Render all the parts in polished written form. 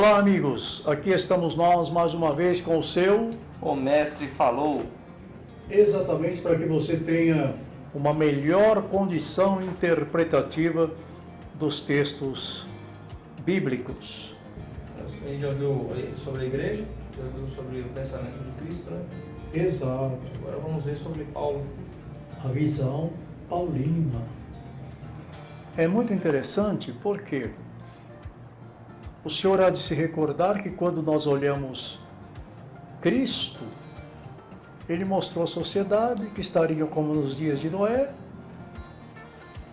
Olá, amigos. Aqui estamos nós mais uma vez com o seu... O Mestre Falou. Exatamente para que você tenha uma melhor condição interpretativa dos textos bíblicos. A gente já viu sobre a igreja, já viu sobre o pensamento de Cristo, né? Exato. Agora vamos ver sobre Paulo. A visão paulina. É muito interessante porque o senhor há de se recordar que quando nós olhamos Cristo, ele mostrou a sociedade que estaria como nos dias de Noé.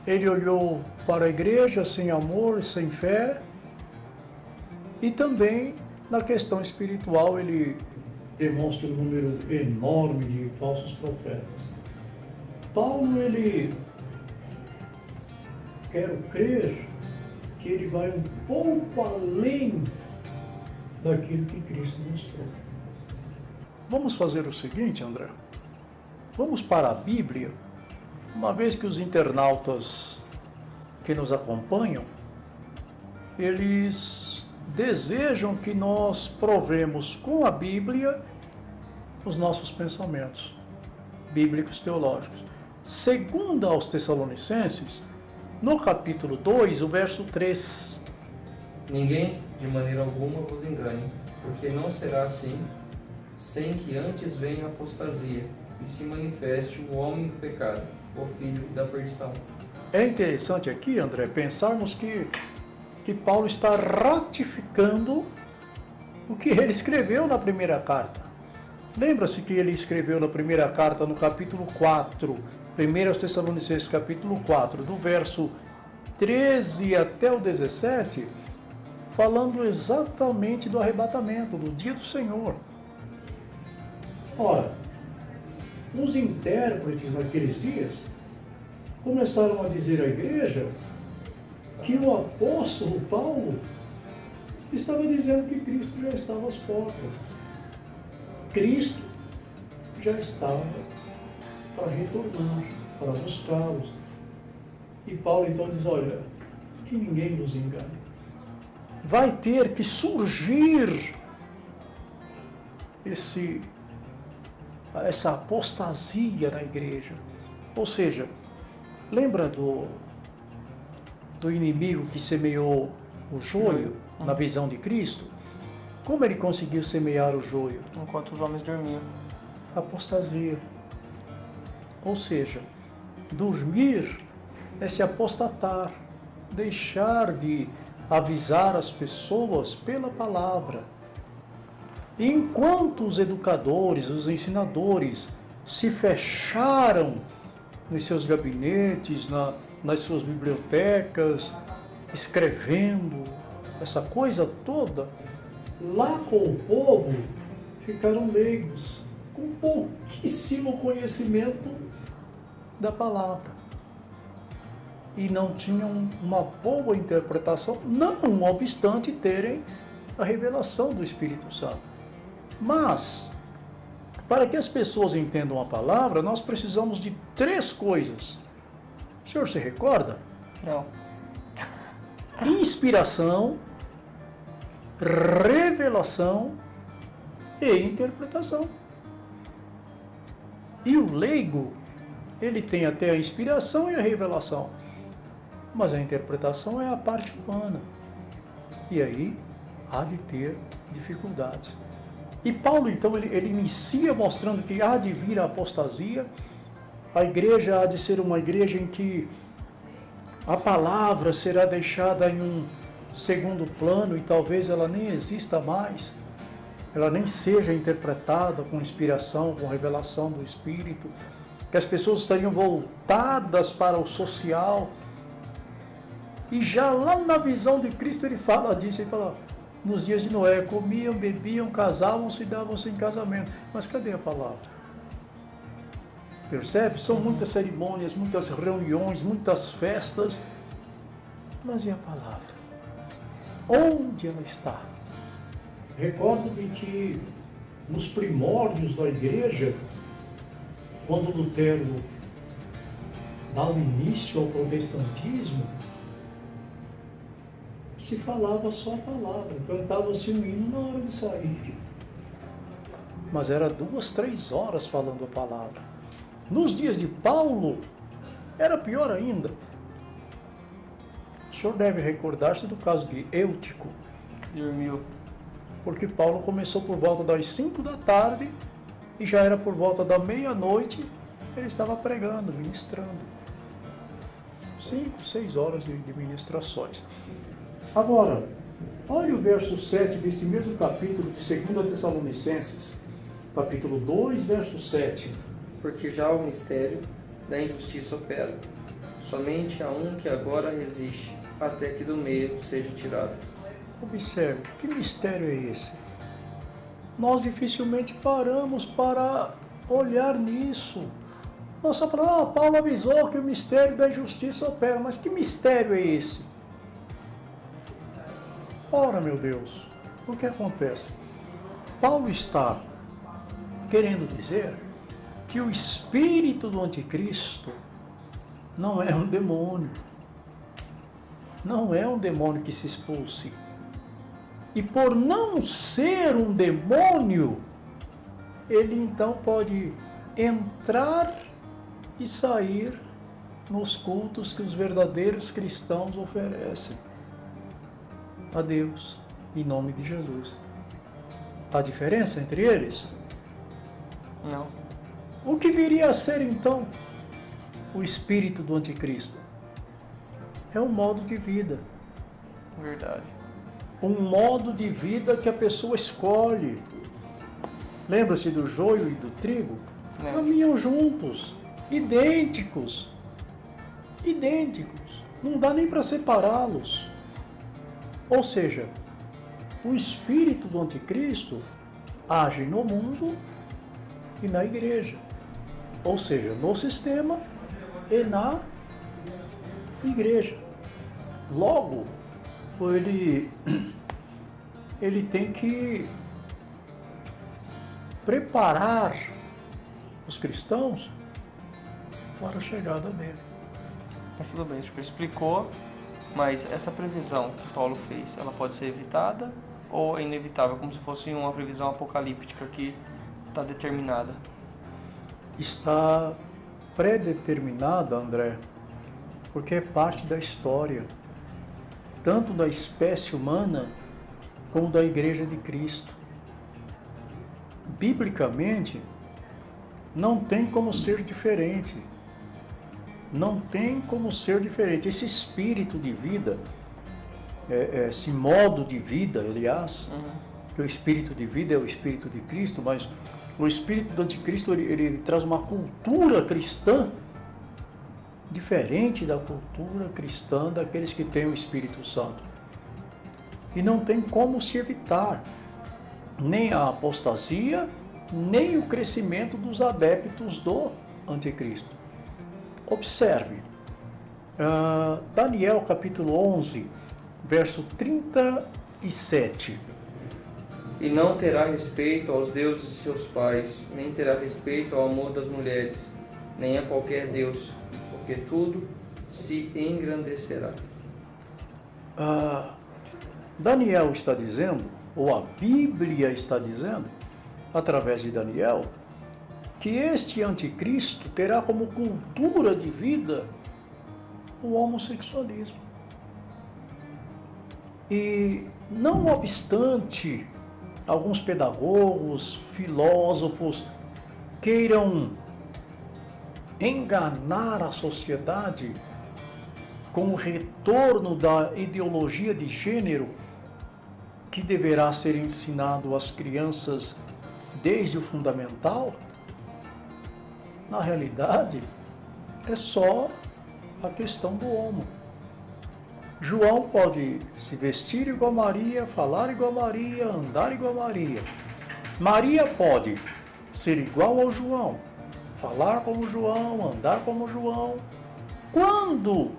Ele olhou para a igreja sem amor, sem fé. E também na questão espiritual ele demonstra um número enorme de falsos profetas. Paulo, ele, quero crer que ele vai um pouco além daquilo que Cristo mostrou. Vamos fazer o seguinte, André. Vamos para a Bíblia, uma vez que os internautas que nos acompanham, eles desejam que nós provemos com a Bíblia os nossos pensamentos bíblicos teológicos. Segundo aos Tessalonicenses, no capítulo 2, o verso 3. Ninguém de maneira alguma vos engane, porque não será assim, sem que antes venha a apostasia e se manifeste o homem do pecado, o filho da perdição. É interessante aqui, André, pensarmos que Paulo está ratificando o que ele escreveu na primeira carta. Lembra-se que ele escreveu na primeira carta, no capítulo 4, 1 aos Tessalonicenses, capítulo 4, do verso 13 até o 17, falando exatamente do arrebatamento, do dia do Senhor. Ora, os intérpretes naqueles dias começaram a dizer à igreja que o apóstolo Paulo estava dizendo que Cristo já estava às portas. Cristo já estava para retornar, para buscá-los. E Paulo então diz, olha, que ninguém nos engane. Vai ter que surgir essa apostasia na igreja. Ou seja, lembra do inimigo que semeou o joio na visão de Cristo? Como ele conseguiu semear o joio? Enquanto os homens dormiam. Apostasia. Ou seja, dormir é se apostatar, deixar de avisar as pessoas pela palavra. Enquanto os educadores, os ensinadores se fecharam nos seus gabinetes, nas suas bibliotecas, escrevendo, essa coisa toda, lá com o povo ficaram leigos, com pouquíssimo conhecimento da palavra. E não tinham uma boa interpretação, não obstante terem a revelação do Espírito Santo. Mas, para que as pessoas entendam a palavra, nós precisamos de 3 coisas. O senhor se recorda? Não. Inspiração, revelação e interpretação. E o leigo, ele tem até a inspiração e a revelação, mas a interpretação é a parte humana. E aí há de ter dificuldades. E Paulo, então, ele inicia mostrando que há de vir a apostasia, a igreja há de ser uma igreja em que a palavra será deixada em um segundo plano e talvez ela nem exista mais, ela nem seja interpretada com inspiração, com revelação do Espírito, que as pessoas estariam voltadas para o social. E já lá na visão de Cristo ele fala disso, ele fala, nos dias de Noé, comiam, bebiam, casavam-se e davam-se em casamento. Mas cadê a palavra? Percebe? São muitas cerimônias, muitas reuniões, muitas festas. Mas e a palavra? Onde ela está? Recordo-me que nos primórdios da igreja, quando Lutero dá o início ao protestantismo, se falava só a palavra, cantava-se um hino na hora de sair. Mas era 2, 3 horas falando a palavra. Nos dias de Paulo, era pior ainda. O senhor deve recordar-se do caso de Eutico. Dormiu. Porque Paulo começou por volta das 5 da tarde e já era por volta da meia-noite, ele estava pregando, ministrando. 5, 6 horas de ministrações. Agora, olha o verso 7 deste mesmo capítulo de 2 Tessalonicenses, capítulo 2, verso 7. Porque já o mistério da injustiça opera. Somente há um que agora resiste, até que do meio seja tirado. Observe, que mistério é esse? Nós dificilmente paramos para olhar nisso. Nós só falamos, Paulo avisou que o mistério da injustiça opera, mas que mistério é esse? Ora, meu Deus, o que acontece? Paulo está querendo dizer que o espírito do anticristo não é um demônio. Não é um demônio que se expulse. E por não ser um demônio, ele então pode entrar e sair nos cultos que os verdadeiros cristãos oferecem a Deus, em nome de Jesus. Há diferença entre eles? Não. O que viria a ser então o espírito do anticristo? É um modo de vida. Verdade. Um modo de vida que a pessoa escolhe. Lembra-se do joio e do trigo? Lembro. Caminham juntos, idênticos. Idênticos. Não dá nem para separá-los. Ou seja, o espírito do anticristo age no mundo e na igreja. Ou seja, no sistema e na igreja. Logo, ele tem que preparar os cristãos para a chegada dele. Mas tudo bem, o senhor explicou, mas essa previsão que Paulo fez, ela pode ser evitada ou é inevitável, como se fosse uma previsão apocalíptica que está determinada? Está pré-determinada, André, porque é parte da história, tanto da espécie humana como da Igreja de Cristo. Biblicamente, não tem como ser diferente. Não tem como ser diferente. Esse espírito de vida, esse modo de vida, aliás, que o espírito de vida é o espírito de Cristo, mas o espírito do anticristo ele traz uma cultura cristã diferente da cultura cristã daqueles que têm o Espírito Santo. E não tem como se evitar nem a apostasia, nem o crescimento dos adeptos do anticristo. Observe, Daniel capítulo 11, verso 37. E não terá respeito aos deuses de seus pais, nem terá respeito ao amor das mulheres, nem a qualquer deus, porque tudo se engrandecerá. Daniel está dizendo, ou a Bíblia está dizendo, através de Daniel, que este anticristo terá como cultura de vida o homossexualismo. E não obstante alguns pedagogos, filósofos queiram enganar a sociedade com o retorno da ideologia de gênero que deverá ser ensinado às crianças desde o fundamental, na realidade é só a questão do homo. João pode se vestir igual a Maria, falar igual a Maria, andar igual a Maria. Maria pode ser igual ao João, falar como João, andar como João. Quando,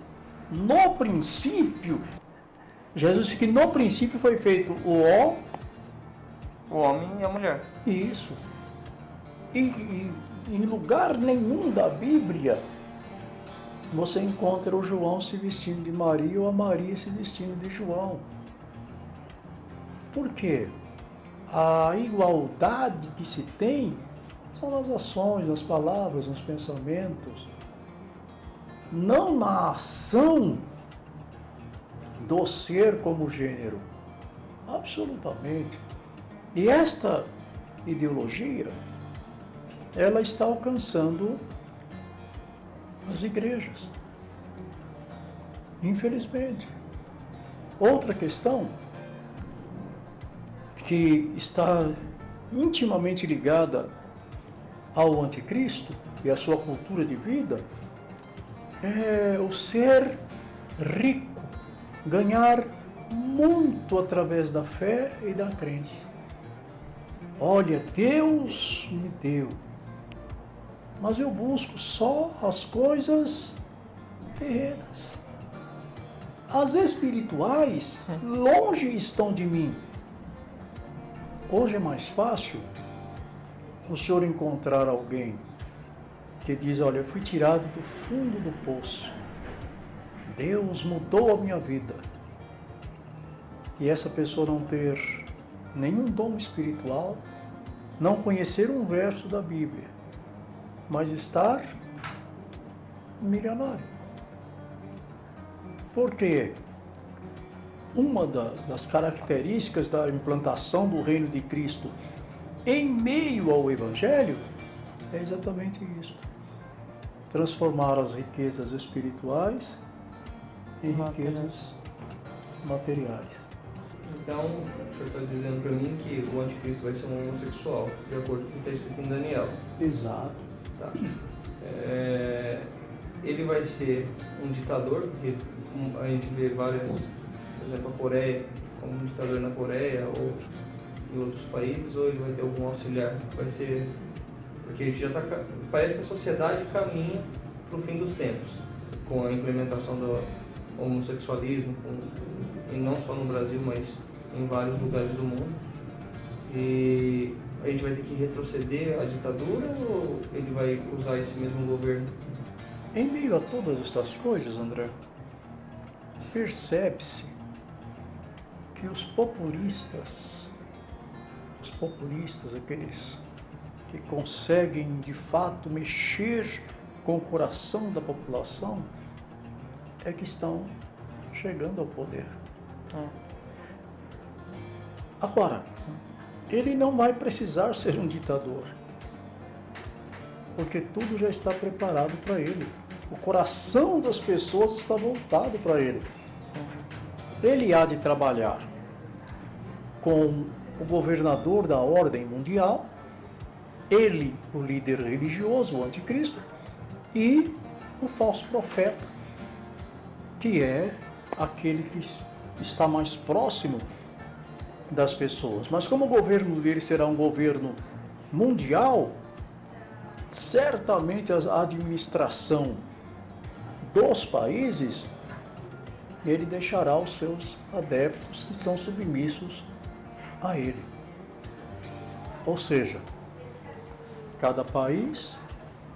no princípio, Jesus disse que no princípio foi feito o homem e a mulher. Isso. E em lugar nenhum da Bíblia você encontra o João se vestindo de Maria ou a Maria se vestindo de João. Porque a igualdade que se tem são nas ações, nas palavras, nos pensamentos, não na ação do ser como gênero. Absolutamente. E esta ideologia, ela está alcançando as igrejas. Infelizmente. Outra questão que está intimamente ligada ao anticristo e à sua cultura de vida é o ser rico, ganhar muito através da fé e da crença. Olha, Deus me deu, mas eu busco só as coisas terrenas. As espirituais longe estão de mim. Hoje é mais fácil o senhor encontrar alguém que diz, olha, eu fui tirado do fundo do poço. Deus mudou a minha vida. E essa pessoa não ter nenhum dom espiritual, não conhecer um verso da Bíblia, mas estar milionário. Porque uma das características da implantação do reino de Cristo em meio ao Evangelho é exatamente isso. Transformar as riquezas espirituais em riquezas materiais. Então, o senhor está dizendo para mim que o anticristo vai ser um homossexual, de acordo com o que está escrito em Daniel. Exato. Tá. Ele vai ser um ditador, porque a gente vê várias, por exemplo, a Coreia, como um ditador na Coreia ou em outros países, ou ele vai ter algum auxiliar? Vai ser... Porque a gente já parece que a sociedade caminha para o fim dos tempos, com a implementação do homossexualismo, e não só no Brasil, mas em vários lugares do mundo. E a gente vai ter que retroceder à ditadura ou ele vai usar esse mesmo governo? Em meio a todas estas coisas, André, percebe-se que os populistas, aqueles que conseguem de fato mexer com o coração da população, é que estão chegando ao poder. Agora, ele não vai precisar ser um ditador, porque tudo já está preparado para ele. O coração das pessoas está voltado para ele. Ele há de trabalhar com o governador da ordem mundial, ele, o líder religioso, o anticristo, e o falso profeta, que é aquele que está mais próximo das pessoas. Mas como o governo dele será um governo mundial, certamente a administração dos países, ele deixará os seus adeptos que são submissos a ele. Ou seja, cada país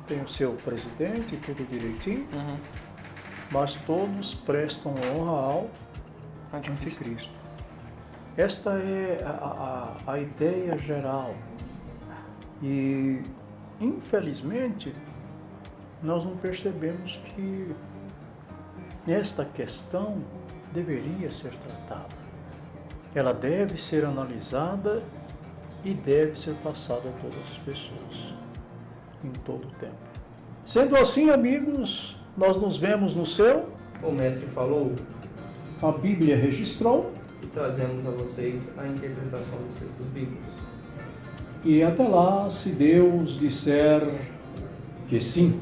tem o seu presidente, tudo direitinho, mas todos prestam honra ao anticristo. Esta é a ideia geral. E, infelizmente, nós não percebemos que esta questão deveria ser tratada. Ela deve ser analisada e deve ser passada a todas as pessoas, em todo o tempo. Sendo assim, amigos, nós nos vemos no seu. O mestre falou. A Bíblia registrou. E trazemos a vocês a interpretação dos textos bíblicos. E até lá, se Deus disser que sim.